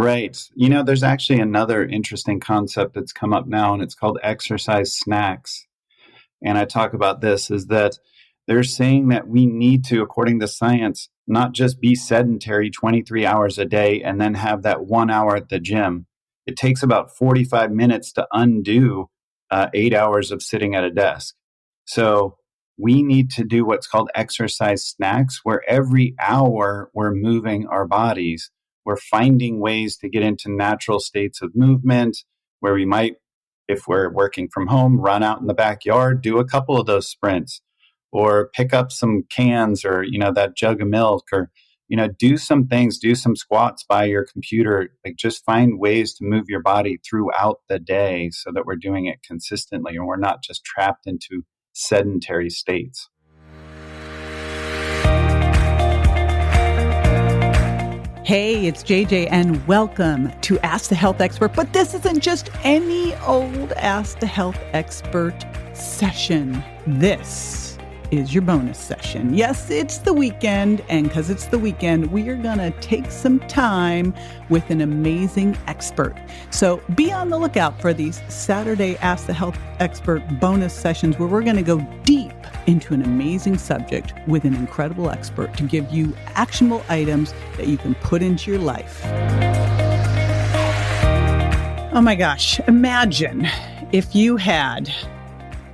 Right. You know, there's actually another interesting concept that's come up now, and it's called exercise snacks. And I talk about this is that they're saying that we need to, according to science, not just be sedentary 23 hours a day and then have that 1 hour at the gym. It takes about 45 minutes to undo 8 hours of sitting at a desk. So we need to do what's called exercise snacks, where every hour we're moving our bodies. We're finding ways to get into natural states of movement where we might, if we're working from home, run out in the backyard, do a couple of those sprints, or pick up some cans or, that jug of milk, or, do some things, do some squats by your computer. Like, just find ways to move your body throughout the day so that we're doing it consistently and we're not just trapped into sedentary states. Hey, it's JJ, and welcome to Ask the Health Expert. But this isn't just any old Ask the Health Expert session. This is your bonus session. Yes, it's the weekend, and because it's the weekend, we are going to take some time with an amazing expert. So be on the lookout for these Saturday Ask the Health Expert bonus sessions where we're going to go deep into an amazing subject with an incredible expert to give you actionable items that you can put into your life. Oh my gosh, imagine if you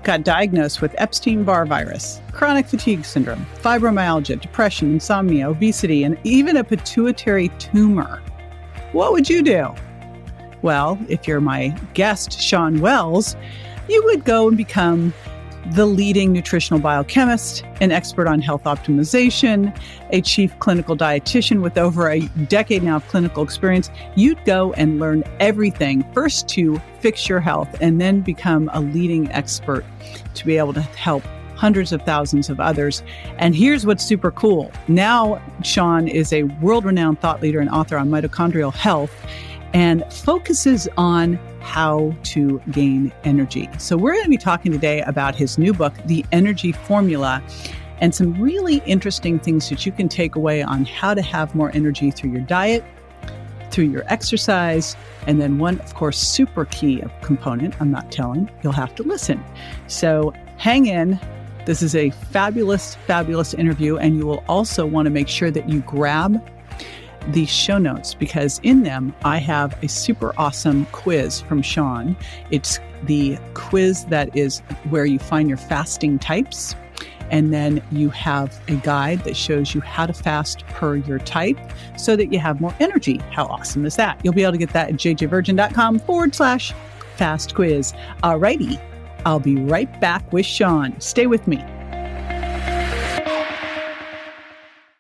got diagnosed with Epstein-Barr Virus, chronic fatigue syndrome, fibromyalgia, depression, insomnia, obesity, and even a pituitary tumor. What would you do? Well, if you're my guest, Shawn Wells, you would go and become the leading nutritional biochemist, an expert on health optimization, a chief clinical dietitian with over a decade now of clinical experience. You'd go and learn everything, first to fix your health and then become a leading expert to be able to help hundreds of thousands of others. And here's what's super cool. Now, Shawn is a world-renowned thought leader and author on mitochondrial health and focuses on how to gain energy. So we're going to be talking today about his new book, The Energy Formula, and some really interesting things that you can take away on how to have more energy through your diet, through your exercise, and then one, of course, super key component, I'm not telling, you'll have to listen. So hang in. This is a fabulous, fabulous interview, and you will also want to make sure that you grab the show notes, because in them I have a super awesome quiz from Shawn. It's the quiz that is where you find your fasting types, and then you have a guide that shows you how to fast per your type so that you have more energy. How awesome is that? You'll be able to get that at jjvirgin.com/fast quiz. Alrighty, I'll be right back with Shawn. Stay with me.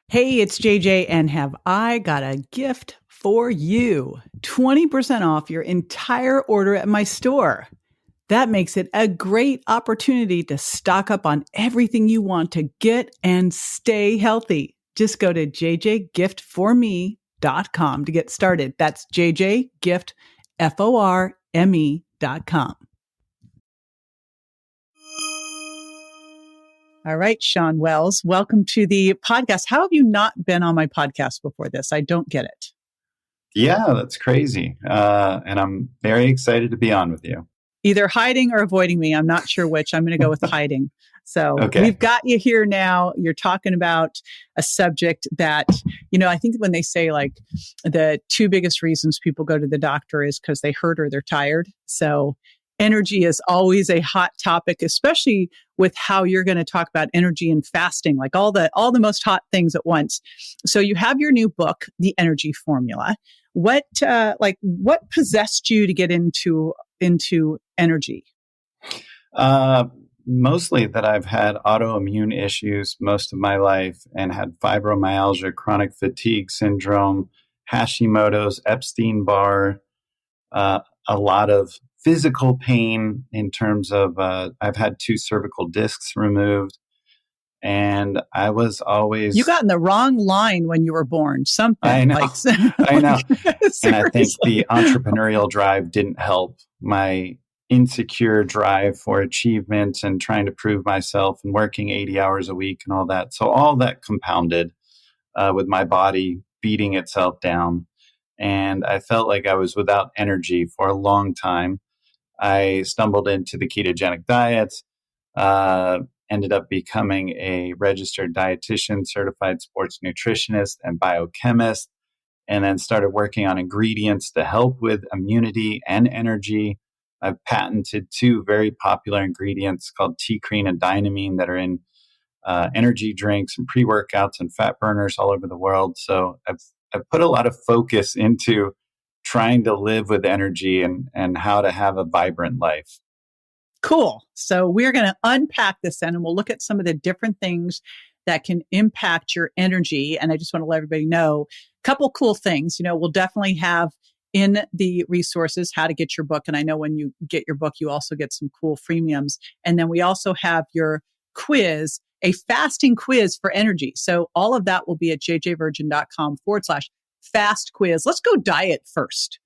Hey, it's JJ, and have I got a gift for you. 20% off your entire order at my store. That makes it a great opportunity to stock up on everything you want to get and stay healthy. Just go to jjgiftforme.com to get started. That's jjgiftforme.com. All right, Shawn Wells, welcome to the podcast. How have you not been on my podcast before this? I don't get it. Yeah, that's crazy. And I'm very excited to be on with you. Either hiding or avoiding me. I'm not sure which. I'm going to go with hiding. So We've got you here now. You're talking about a subject that, I think when they say like the two biggest reasons people go to the doctor is because they hurt or they're tired. So energy is always a hot topic, especially with how you're going to talk about energy and fasting, like all the most hot things at once. So you have your new book, The Energy Formula. What possessed you to get into energy? Mostly that I've had autoimmune issues most of my life and had fibromyalgia, chronic fatigue syndrome, Hashimoto's, Epstein-Barr, a lot of physical pain in terms of, I've had 2 cervical discs removed, and I was always... You got in the wrong line when you were born. Something. I know. I know. And I think the entrepreneurial drive didn't help. My insecure drive for achievement and trying to prove myself and working 80 hours a week and all that. So all that compounded with my body beating itself down. and I felt like I was without energy for a long time. I stumbled into the ketogenic diet, uh, ended up becoming a registered dietitian, certified sports nutritionist, and biochemist, and then started working on ingredients to help with immunity and energy. I've patented two very popular ingredients called T-creen and dynamine that are in energy drinks and pre-workouts and fat burners all over the world. So I've put a lot of focus into trying to live with energy and how to have a vibrant life. Cool. So we're going to unpack this then, and we'll look at some of the different things that can impact your energy. And I just want to let everybody know a couple cool things. We'll definitely have in the resources how to get your book. And I know when you get your book, you also get some cool freemiums. And then we also have your quiz, a fasting quiz for energy. So all of that will be at jjvirgin.com/fast quiz. Let's go diet first.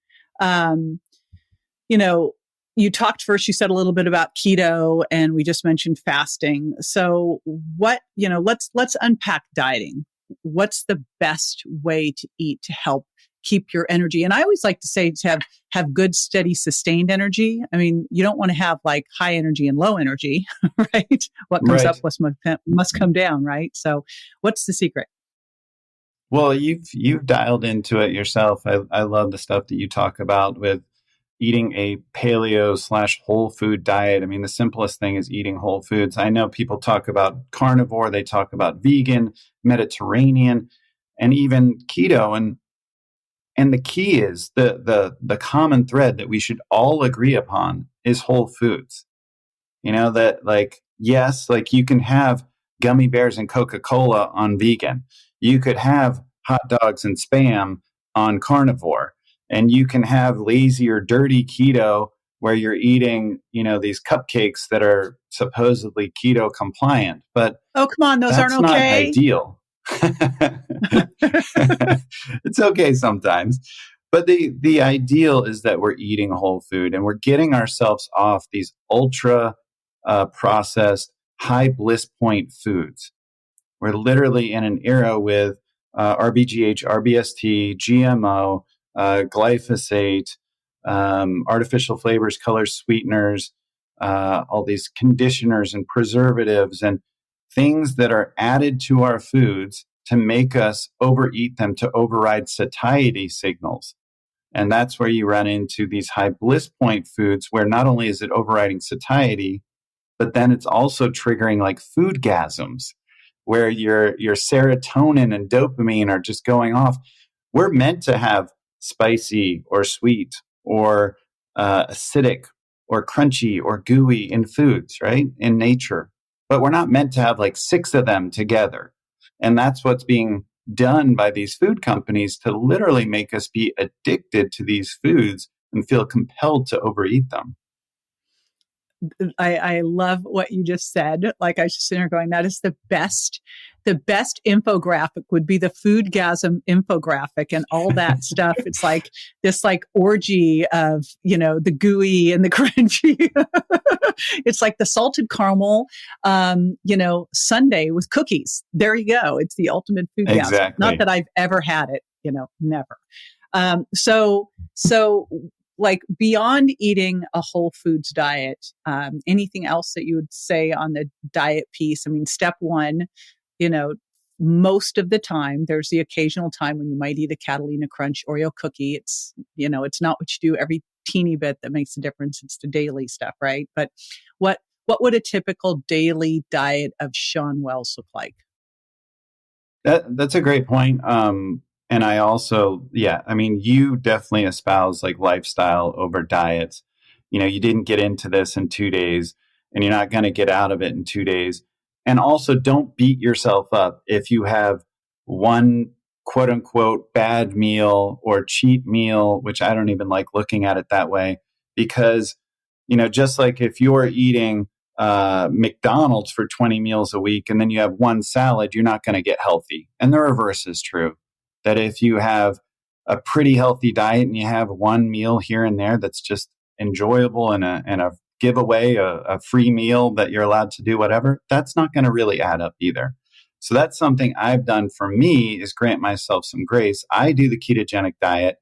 You talked first, you said a little bit about keto, and we just mentioned fasting. So let's unpack dieting. What's the best way to eat to help keep your energy? And I always like to say to have good, steady, sustained energy. I mean, you don't want to have like high energy and low energy, right? What comes up must come down, right? So what's the secret? Well, you've dialed into it yourself. I love the stuff that you talk about with eating a paleo/whole food diet. I mean, the simplest thing is eating whole foods. I know people talk about carnivore, they talk about vegan, Mediterranean, and even keto. And the key is the common thread that we should all agree upon is whole foods. That yes, you can have gummy bears and Coca-Cola on vegan. You could have hot dogs and Spam on carnivore. And you can have lazy or dirty keto where you're eating, these cupcakes that are supposedly keto compliant. But oh, come on, those aren't okay. Not ideal. It's okay sometimes. But the ideal is that we're eating whole food and we're getting ourselves off these ultra processed, high bliss point foods. We're literally in an era with RBGH, RBST, GMO, glyphosate, artificial flavors, colors, sweeteners, all these conditioners and preservatives and things that are added to our foods to make us overeat them, to override satiety signals. And that's where you run into these high bliss point foods where not only is it overriding satiety, but then it's also triggering like foodgasms where your serotonin and dopamine are just going off. We're meant to have spicy or sweet or acidic or crunchy or gooey in foods, right? In nature. But we're not meant to have like 6 of them together. And that's what's being done by these food companies to literally make us be addicted to these foods and feel compelled to overeat them. I love what you just said. Like I was just sitting there going, that is the best infographic would be the foodgasm infographic and all that stuff. It's like this orgy of, the gooey and the crunchy. It's like the salted caramel, sundae with cookies. There you go. It's the ultimate foodgasm. Exactly. Not that I've ever had it, never. So beyond eating a whole foods diet, anything else that you would say on the diet piece? I mean, step one, most of the time, there's the occasional time when you might eat a Catalina Crunch Oreo cookie. It's, it's not what you do every teeny bit that makes a difference. It's the daily stuff, right? But what would a typical daily diet of Shawn Wells look like? That's a great point. And I also, you definitely espouse like lifestyle over diets. You didn't get into this in 2 days and you're not going to get out of it in 2 days. And also don't beat yourself up if you have one quote unquote bad meal or cheat meal, which I don't even like looking at it that way, because, just like if you're eating McDonald's for 20 meals a week and then you have one salad, you're not going to get healthy. And the reverse is true. That if you have a pretty healthy diet and you have one meal here and there that's just enjoyable and a giveaway, a free meal that you're allowed to do whatever, that's not going to really add up either. So that's something I've done for me is grant myself some grace. I do the ketogenic diet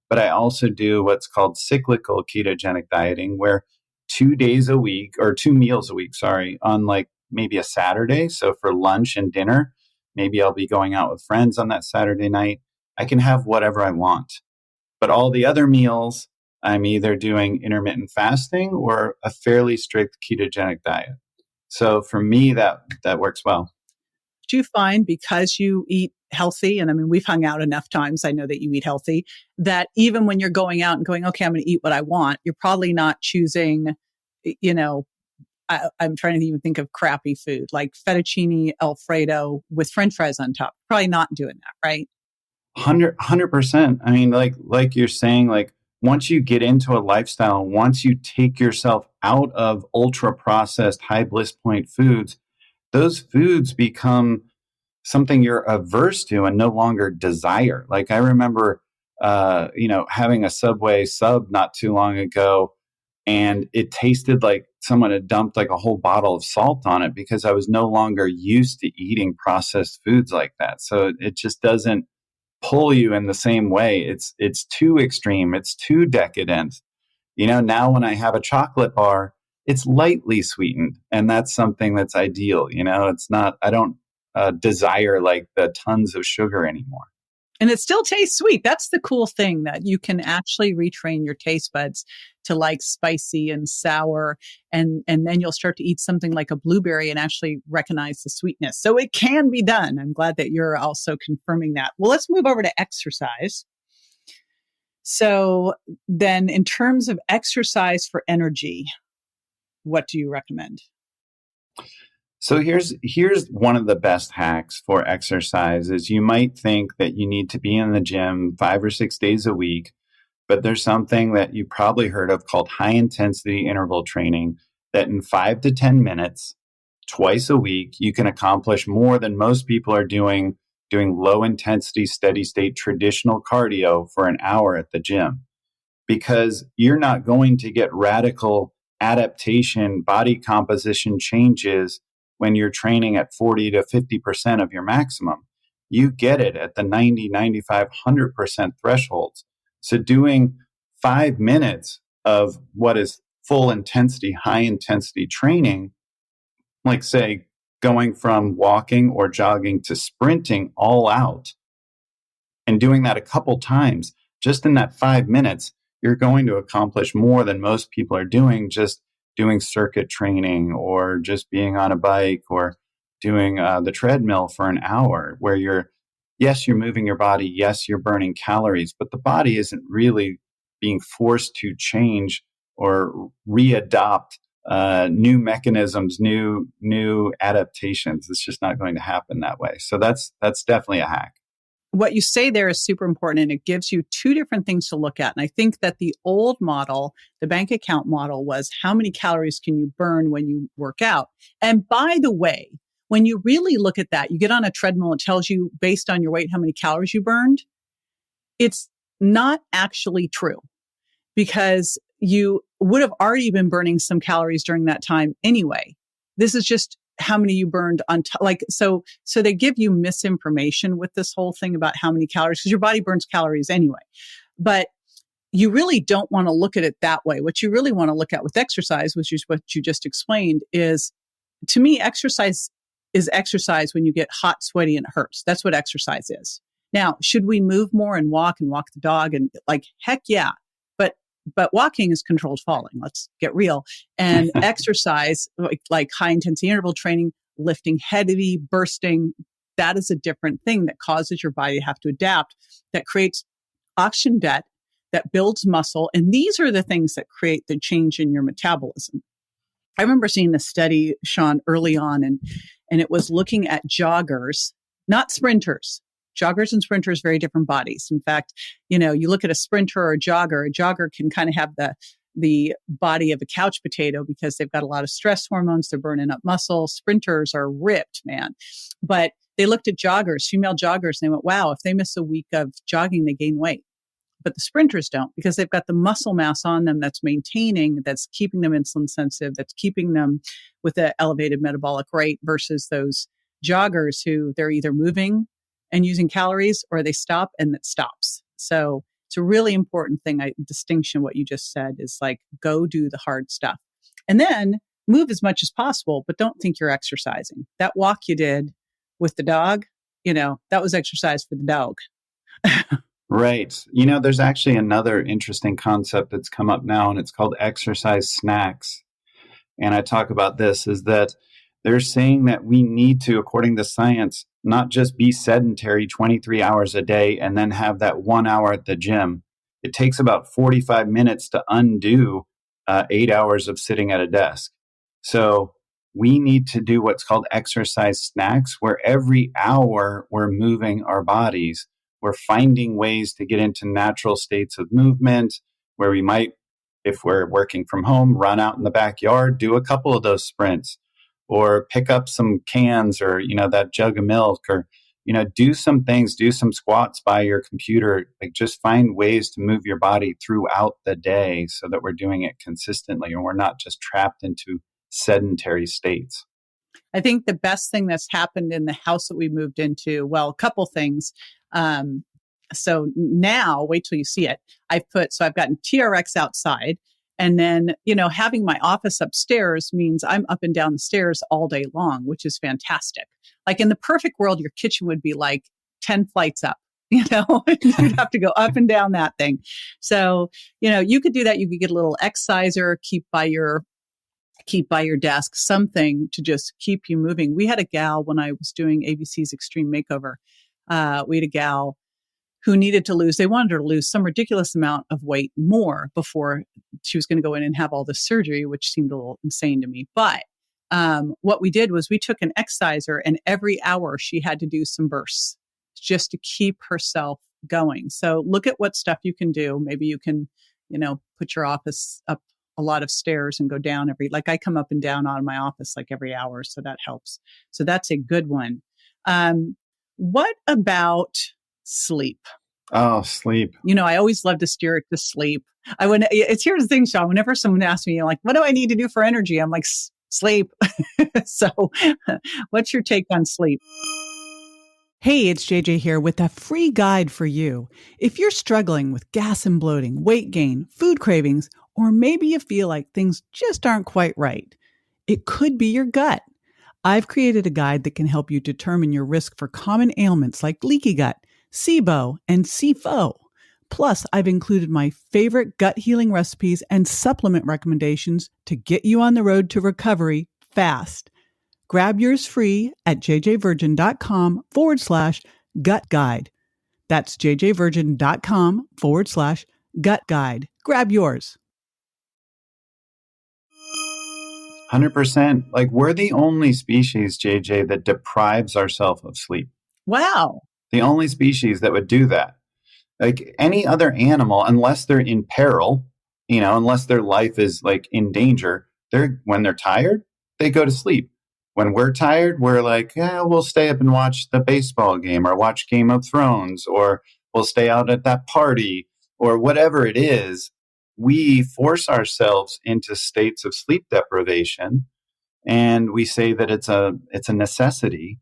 but I also do what's called cyclical ketogenic dieting, where 2 days a week or 2 meals a week, sorry, on like maybe a Saturday. So for lunch and dinner, maybe I'll be going out with friends on that Saturday night. I can have whatever I want. But all the other meals, I'm either doing intermittent fasting or a fairly strict ketogenic diet. So for me, that works well. Do you find because you eat healthy, and I mean, we've hung out enough times, I know that you eat healthy, that even when you're going out and going, okay, I'm going to eat what I want, you're probably not choosing, you know, I'm trying to even think of crappy food like fettuccine Alfredo with French fries on top. Probably not doing that, right? 100%. I mean, like you're saying, like once you get into a lifestyle, once you take yourself out of ultra processed high bliss point foods, those foods become something you're averse to and no longer desire. Like I remember, having a Subway sub not too long ago, and it tasted like someone had dumped like a whole bottle of salt on it because I was no longer used to eating processed foods like that. So it just doesn't pull you in the same way. It's too extreme. It's too decadent. Now when I have a chocolate bar, it's lightly sweetened, and that's something that's ideal. It's not. I don't desire like the tons of sugar anymore. And it still tastes sweet. That's the cool thing, that you can actually retrain your taste buds to like spicy and sour. And then you'll start to eat something like a blueberry and actually recognize the sweetness. So it can be done. I'm glad that you're also confirming that. Well, let's move over to exercise. So then in terms of exercise for energy, what do you recommend? So here's one of the best hacks for exercise is you might think that you need to be in the gym 5 or 6 days a week, but there's something that you probably heard of called high intensity interval training that in 5 to 10 minutes, twice a week, you can accomplish more than most people are doing low intensity, steady state traditional cardio for an hour at the gym, because you're not going to get radical adaptation, body composition changes when you're training at 40 to 50% of your maximum. You get it at the 90, 95, 100% thresholds. So doing 5 minutes of what is full intensity, high intensity training, like say going from walking or jogging to sprinting all out, and doing that a couple times, just in that 5 minutes, you're going to accomplish more than most people are doing just doing circuit training or just being on a bike or doing the treadmill for an hour, where you're moving your body, yes, you're burning calories, but the body isn't really being forced to change or readopt new mechanisms, new adaptations. It's just not going to happen that way. So that's definitely a hack. What you say there is super important, and it gives you two different things to look at. And I think that the old model, the bank account model, was how many calories can you burn when you work out? And by the way, when you really look at that, you get on a treadmill, it tells you based on your weight how many calories you burned. It's not actually true, because you would have already been burning some calories during that time anyway. This is just how many you burned on top. So they give you misinformation with this whole thing about how many calories, because your body burns calories anyway. But you really don't want to look at it that way. What you really want to look at with exercise, which is what you just explained, is, to me, exercise is exercise when you get hot, sweaty, and it hurts. That's what exercise is. Now, should we move more and walk the dog? And heck yeah. But walking is controlled falling. Let's get real. And exercise, like high intensity interval training, lifting heavy, bursting, that is a different thing that causes your body to have to adapt, that creates oxygen debt, that builds muscle. And these are the things that create the change in your metabolism. I remember seeing this study, Shawn, early on, and it was looking at joggers, not sprinters. Joggers and sprinters, very different bodies. In fact, you look at a sprinter or a jogger can kind of have the body of a couch potato because they've got a lot of stress hormones. They're burning up muscle. Sprinters are ripped, man. But they looked at joggers, female joggers, and they went, wow, if they miss a week of jogging, they gain weight. But the sprinters don't, because they've got the muscle mass on them that's maintaining, that's keeping them insulin sensitive, that's keeping them with an elevated metabolic rate, versus those joggers who they're either moving and using calories, or they stop and it stops. So It's a really important thing. Distinction, what you just said is like, go do the hard stuff and then move as much as possible, but don't think you're exercising. That walk you did with the dog, that was exercise for the dog. Right. There's actually another interesting concept that's come up now, and it's called exercise snacks. And I talk about this is that they're saying that we need to, according to science, not just be sedentary 23 hours a day and then have that 1 hour at the gym. It takes about 45 minutes to undo 8 hours of sitting at a desk. So we need to do what's called exercise snacks, where every hour we're moving our bodies. We're finding ways to get into natural states of movement where we might, if we're working from home, run out in the backyard, do a couple of those sprints, or pick up some cans or, that jug of milk, or, do some things, do some squats by your computer. Like, just find ways to move your body throughout the day so that we're doing it consistently and we're not just trapped into sedentary states. I think the best thing that's happened in the house that we moved into, well, a couple things. So now, wait till you see it. I've gotten TRX outside, and then, having my office upstairs means I'm up and down the stairs all day long, which is fantastic. Like, in the perfect world, your kitchen would be like 10 flights up, you'd have to go up and down that thing. So, you could do that. You could get a little exerciser, keep by your desk, something to just keep you moving. We had a gal when I was doing ABC's Extreme Makeover. We had a gal who they wanted her to lose some ridiculous amount of weight more before she was going to go in and have all this surgery, which seemed a little insane to me. But what we did was we took an exerciser, and every hour she had to do some bursts just to keep herself going. So look at what stuff you can do. Maybe you can, put your office up a lot of stairs and go down I come up and down out of my office like every hour. So that helps. So that's a good one. What about sleep? Oh, sleep. I always love to steer it to sleep. Here's the thing, Shawn, whenever someone asks me, like, what do I need to do for energy? I'm like, sleep. So what's your take on sleep? Hey, it's JJ here with a free guide for you. If you're struggling with gas and bloating, weight gain, food cravings, or maybe you feel like things just aren't quite right, it could be your gut. I've created a guide that can help you determine your risk for common ailments like leaky gut, SIBO, and SIFO. Plus, I've included my favorite gut healing recipes and supplement recommendations to get you on the road to recovery fast. Grab yours free at jjvirgin.com/gut guide. That's jjvirgin.com/gut guide. Grab yours. 100%. Like, we're the only species, JJ, that deprives ourselves of sleep. Wow. The only species that would do that. Like, any other animal, unless they're in peril, unless their life is like in danger, when they're tired, they go to sleep. When we're tired, we're like, we'll stay up and watch the baseball game or watch Game of Thrones, or we'll stay out at that party, or whatever it is. We force ourselves into states of sleep deprivation, and we say that it's a necessity,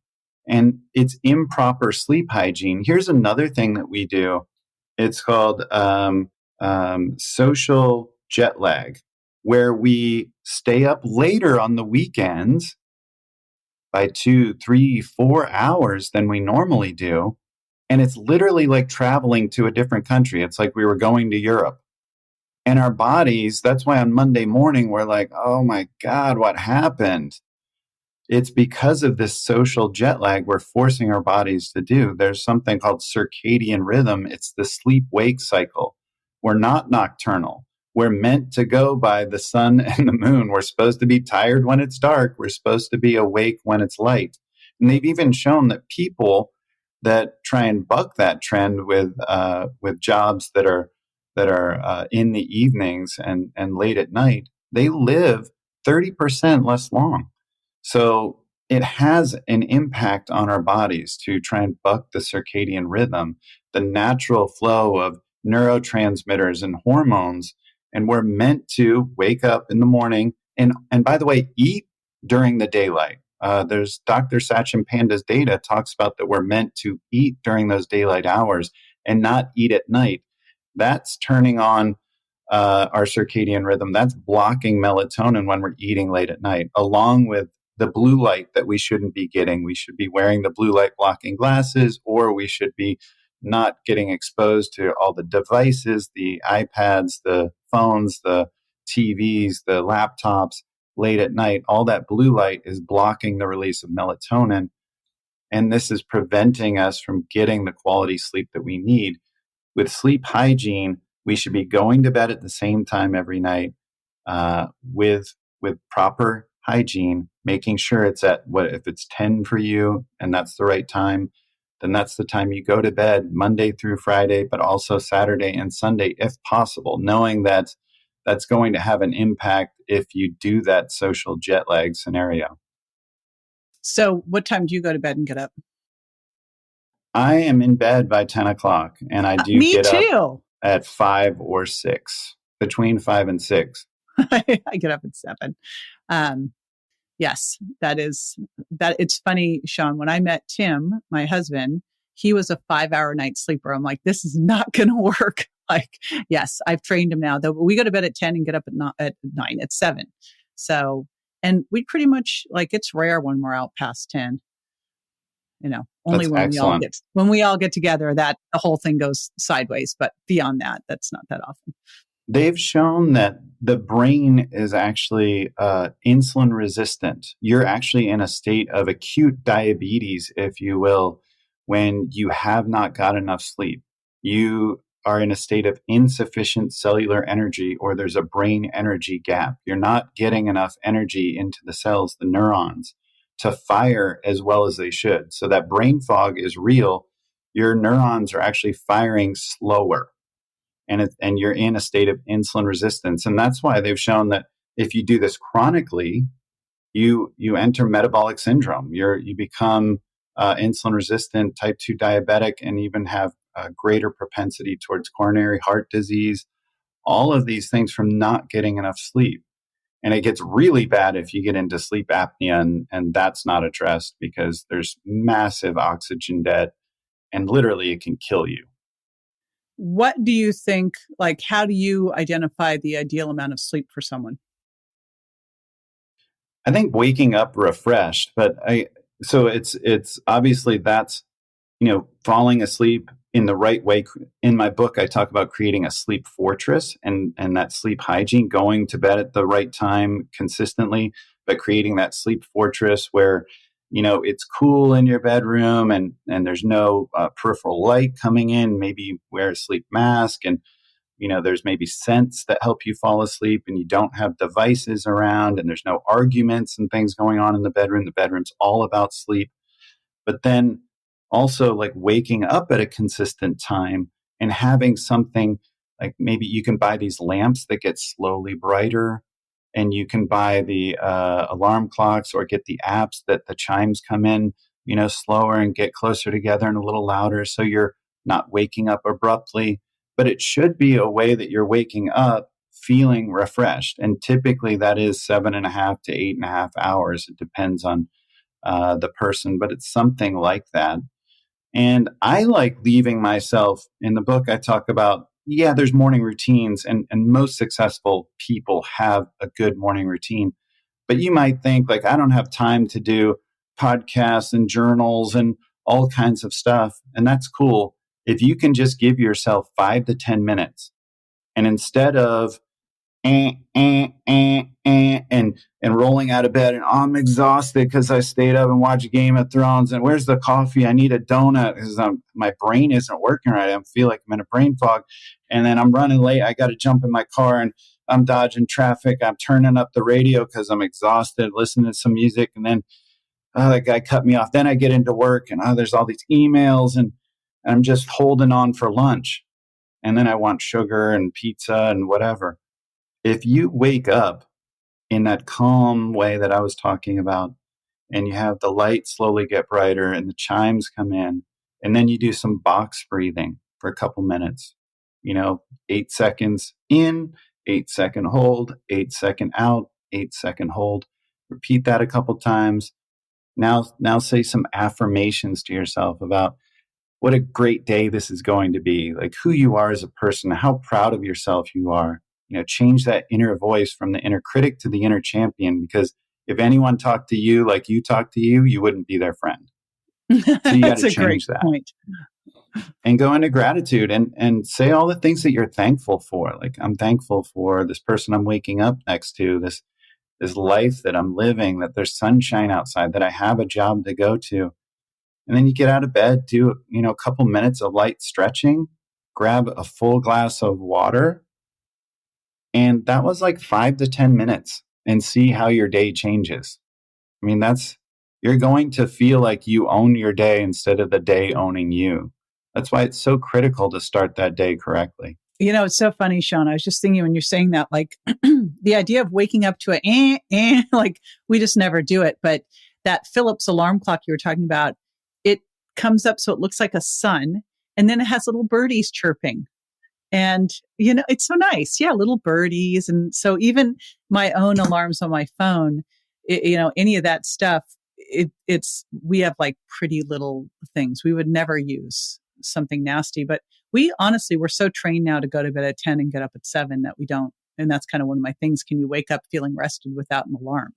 and it's improper sleep hygiene. Here's another thing that we do. It's called social jet lag, where we stay up later on the weekends by 2, 3, 4 hours than we normally do. And it's literally like traveling to a different country. It's like we were going to Europe. And our bodies, that's why on Monday morning, we're like, oh my God, what happened? It's because of this social jet lag we're forcing our bodies to do. There's something called circadian rhythm. It's the sleep-wake cycle. We're not nocturnal. We're meant to go by the sun and the moon. We're supposed to be tired when it's dark. We're supposed to be awake when it's light. And they've even shown that people that try and buck that trend with jobs that are in the evenings and late at night, they live 30% less long. So it has an impact on our bodies to try and buck the circadian rhythm, the natural flow of neurotransmitters and hormones. And we're meant to wake up in the morning and by the way, eat during the daylight. There's Dr. Sachin Panda's data talks about that we're meant to eat during those daylight hours and not eat at night. That's turning on our circadian rhythm. That's blocking melatonin when we're eating late at night, along with the blue light that we shouldn't be getting. We should be wearing the blue light blocking glasses, or we should be not getting exposed to all the devices, the iPads, the phones, the TVs, the laptops late at night. All that blue light is blocking the release of melatonin. And this is preventing us from getting the quality sleep that we need. With sleep hygiene, we should be going to bed at the same time every night, with proper hygiene, making sure it's at what if it's 10 for you and that's the right time, then that's the time you go to bed Monday through Friday, but also Saturday and Sunday if possible, knowing that that's going to have an impact if you do that social jet lag scenario. So what time do you go to bed and get up? I am in bed by 10 o'clock and I do Me get up too. at 5 or 6, between 5 and 6. I get up at 7. Yes, that. It's funny, Shawn, when I met Tim, my husband, he was a 5-hour night sleeper. I'm like, this is not going to work. Like, yes, I've trained him now. Though we go to bed at 10 and get up at 9, at 7. So, and we pretty much, like, it's rare when we're out past 10. Only That's when excellent. we all get together that the whole thing goes sideways. But beyond that, that's not that often. They've shown that the brain is actually insulin resistant. You're actually in a state of acute diabetes, if you will, when you have not got enough sleep. You are in a state of insufficient cellular energy, or there's a brain energy gap. You're not getting enough energy into the cells, the neurons, to fire as well as they should. So that brain fog is real. Your neurons are actually firing slower, and you're in a state of insulin resistance. And that's why they've shown that if you do this chronically, you enter metabolic syndrome. You become insulin resistant, type 2 diabetic, and even have a greater propensity towards coronary heart disease. All of these things from not getting enough sleep. And it gets really bad if you get into sleep apnea, and that's not addressed because there's massive oxygen debt, and literally it can kill you. What do you think, like, how do you identify the ideal amount of sleep for someone? I think waking up refreshed, but so it's obviously that's, falling asleep in the right way. In my book, I talk about creating a sleep fortress and that sleep hygiene, going to bed at the right time consistently, but creating that sleep fortress where, it's cool in your bedroom and there's no peripheral light coming in. Maybe you wear a sleep mask, and there's maybe scents that help you fall asleep, and you don't have devices around, and there's no arguments and things going on in the bedroom. The bedroom's all about sleep. But then also, like, waking up at a consistent time and having something, like maybe you can buy these lamps that get slowly brighter, and you can buy the alarm clocks or get the apps that the chimes come in, slower and get closer together and a little louder, so you're not waking up abruptly. But it should be a way that you're waking up feeling refreshed. And typically that is 7.5 to 8.5 hours. It depends on the person, but it's something like that. And I like leaving myself in the book. I talk about, there's morning routines, and most successful people have a good morning routine. But you might think, like, I don't have time to do podcasts and journals and all kinds of stuff. And that's cool. If you can just give yourself 5 to 10 minutes, and instead of and rolling out of bed and I'm exhausted because I stayed up and watched Game of Thrones, and where's the coffee? I need a donut because my brain isn't working right. I feel like I'm in a brain fog, and then I'm running late. I got to jump in my car and I'm dodging traffic. I'm turning up the radio because I'm exhausted, listening to some music, and then that guy cut me off. Then I get into work and there's all these emails, and I'm just holding on for lunch, and then I want sugar and pizza and whatever. If you wake up in that calm way that I was talking about, and you have the light slowly get brighter and the chimes come in, and then you do some box breathing for a couple minutes, 8 seconds in, 8-second hold, 8-second out, 8-second hold. Repeat that a couple times. Now say some affirmations to yourself about what a great day this is going to be, like who you are as a person, how proud of yourself you are. Change that inner voice from the inner critic to the inner champion, because if anyone talked to you like you talk to you, you wouldn't be their friend. So you got That's to a great change that point. and go into gratitude and say all the things that you're thankful for. Like, I'm thankful for this person I'm waking up next to, this life that I'm living, that there's sunshine outside, that I have a job to go to. And then you get out of bed, do, a couple minutes of light stretching, grab a full glass of water. And that was like 5 to 10 minutes, and see how your day changes. I mean, you're going to feel like you own your day instead of the day owning you. That's why it's so critical to start that day correctly. It's so funny, Shawn. I was just thinking when you're saying that, like the idea of waking up to like we just never do it. But that Philips alarm clock you were talking about, it comes up so it looks like a sun, and then it has little birdies chirping. And, it's so nice. Yeah, little birdies. And so even my own alarms on my phone, any of that stuff, we have like pretty little things. We would never use something nasty, but we're so trained now to go to bed at 10 and get up at 7 that we don't. And that's kind of one of my things. Can you wake up feeling rested without an alarm?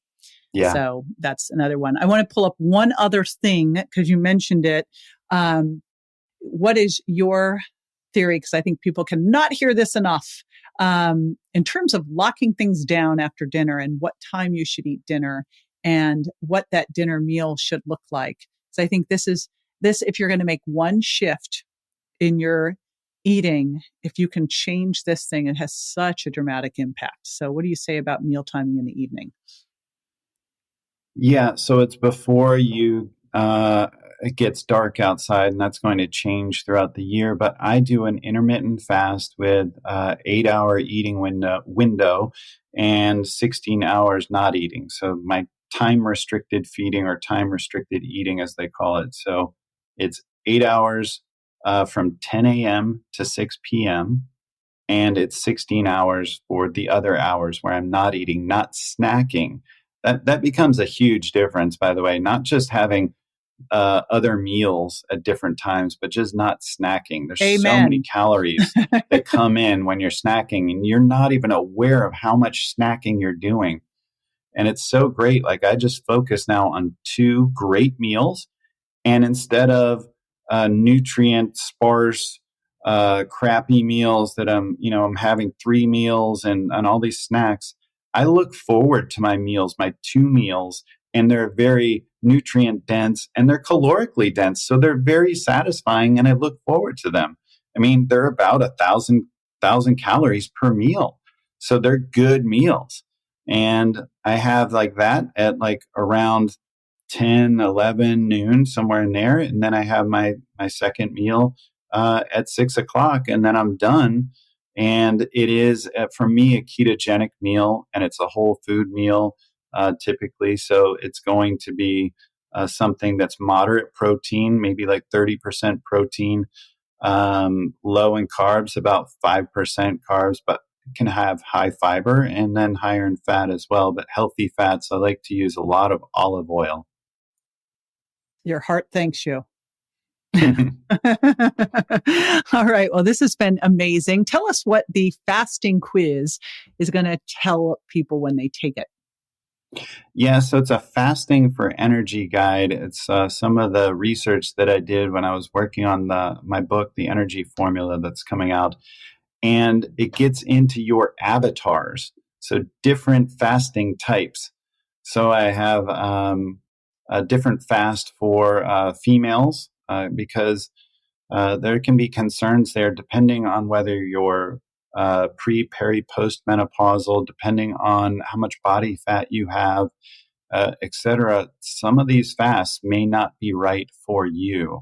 Yeah. So that's another one. I want to pull up one other thing because you mentioned it. What is your theory? Because I think people cannot hear this enough in terms of locking things down after dinner and what time you should eat dinner and what that dinner meal should look like. So I think this, if you're going to make one shift in your eating, if you can change this thing, it has such a dramatic impact. So what do you say about meal timing in the evening? Yeah, so it's before it gets dark outside, and that's going to change throughout the year. But I do an intermittent fast with 8-hour eating window and 16 hours not eating. So my time restricted feeding, or time restricted eating, as they call it. So it's 8 hours from 10 a.m. to 6 p.m. And it's 16 hours for the other hours where I'm not eating, not snacking. That becomes a huge difference, by the way, not just having other meals at different times, but just not snacking. There's Amen. So many calories that come in when you're snacking, and you're not even aware of how much snacking you're doing. And it's so great. Like, I just focus now on 2 great meals. And instead of nutrient sparse, crappy meals that I'm having 3 meals and all these snacks, I look forward to my meals, my 2 meals, and they're very nutrient dense and they're calorically dense. So they're very satisfying, and I look forward to them. I mean, they're about 1,000 calories per meal. So they're good meals. And I have like that at like around 10, 11, noon, somewhere in there. And then I have my second meal at 6 o'clock, and then I'm done. And it is, for me, a ketogenic meal, and it's a whole food meal typically. So it's going to be something that's moderate protein, maybe like 30% protein, low in carbs, about 5% carbs, but can have high fiber, and then higher in fat as well. But healthy fats, I like to use a lot of olive oil. Your heart thanks you. All right. Well, this has been amazing. Tell us what the fasting quiz is going to tell people when they take it. Yeah, so it's a fasting for energy guide. It's some of the research that I did when I was working on my book, The Energy Formula, that's coming out. And it gets into your avatars. So different fasting types. So I have a different fast for females because there can be concerns there depending on whether you're pre, peri, postmenopausal, depending on how much body fat you have, etc. Some of these fasts may not be right for you.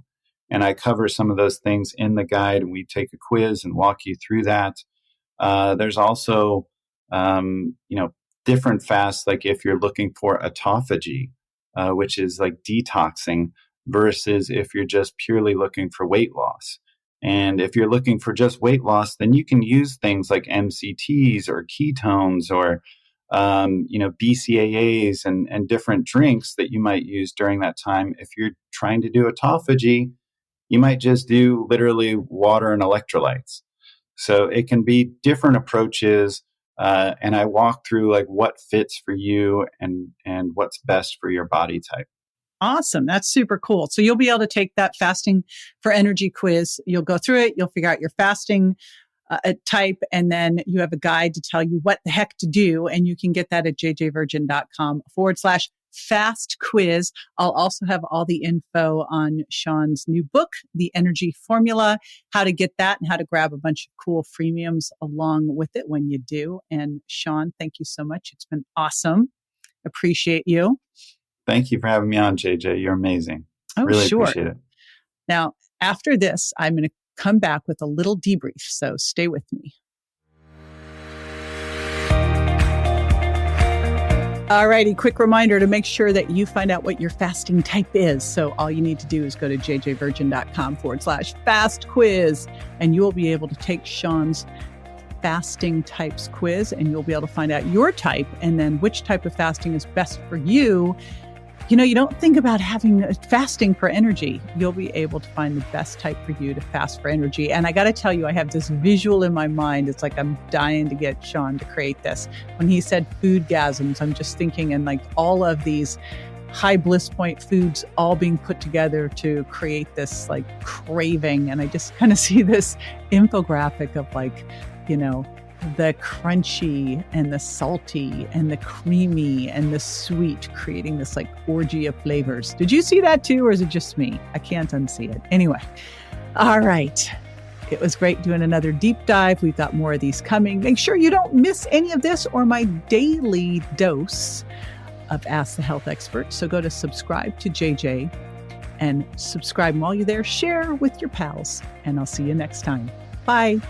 And I cover some of those things in the guide, and we take a quiz and walk you through that. There's also, different fasts, like if you're looking for autophagy, which is like detoxing, versus if you're just purely looking for weight loss. And if you're looking for just weight loss, then you can use things like MCTs or ketones or, BCAAs and different drinks that you might use during that time. If you're trying to do autophagy, You might just do literally water and electrolytes. So it can be different approaches. And I walk through like what fits for you and what's best for your body type. Awesome. That's super cool. So you'll be able to take that fasting for energy quiz. You'll go through it. You'll figure out your fasting type, and then you have a guide to tell you what the heck to do. And you can get that at jjvirgin.com/fast quiz. I'll also have all the info on Shawn's new book, The Energy Formula, how to get that and how to grab a bunch of cool freemiums along with it when you do. And Shawn, thank you so much. It's been awesome. Appreciate you. Thank you for having me on, JJ. You're amazing. Oh, really sure. appreciate it. Now, after this, I'm going to come back with a little debrief. So stay with me. All righty, quick reminder to make sure that you find out what your fasting type is. So all you need to do is go to jjvirgin.com/fast quiz, and you'll be able to take Shawn's fasting types quiz, and you'll be able to find out your type and then which type of fasting is best for you. You know, you don't think about having fasting for energy. You'll be able to find the best type for you to fast for energy. And I got to tell you, I have this visual in my mind. It's like I'm dying to get Shawn to create this. When he said foodgasms, I'm just thinking and like all of these high bliss point foods all being put together to create this like craving. And I just kind of see this infographic of like, you know, the crunchy and the salty and the creamy and the sweet, creating this like orgy of flavors. Did you see that too, or is it just me? I can't unsee it. Anyway, all right. It was great doing another deep dive. We've got more of these coming. Make sure you don't miss any of this or my daily dose of Ask the Health Expert. So go to subscribe to JJ and subscribe. While you're there, share with your pals, and I'll see you next time. Bye.